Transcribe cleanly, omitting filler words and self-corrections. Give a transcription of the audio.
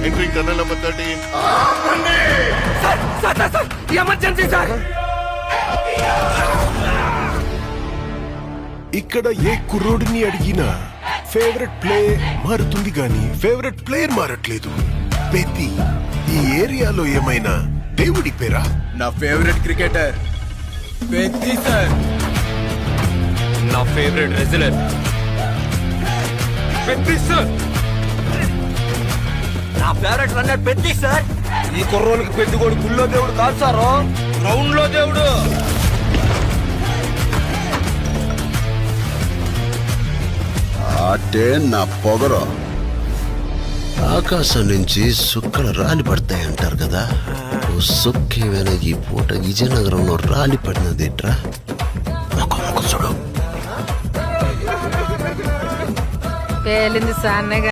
Entry tunnel number 13. Sir emergency sir. ఇక్కడ ఏ కుర్రోడిని అడిగినా favourite play మారుతుంది గాని ఫేవరెట్ ప్లేయర్ మారట్లేదు. పెద్ది ఈ ఏరియాలో ఏమైనా దేవుడి పేరా? నా ఫేవరెట్ క్రికెటర్ పెద్ది సార్. నా ఫేవరెట్ రెజ్లర్ పెద్ది సార్. నా ఫేవరెట్ రన్నర్ పెద్ది సార్. ఈ కుర్రోళ్ళకి పెద్ది కూడా గుళ్ళో దేవుడు కాదు సార్, గ్రౌండ్ లో దేవుడు. అంటే నా పొగరు. ఆకాశం నుంచి సుక్కలు రాలి పడతాయి అంటారు కదా, సుక్కేమైనా ఈ పూట విజయనగరంలో రాలి పడినదేట్రా? చూడు పేలింది సాన్నగా.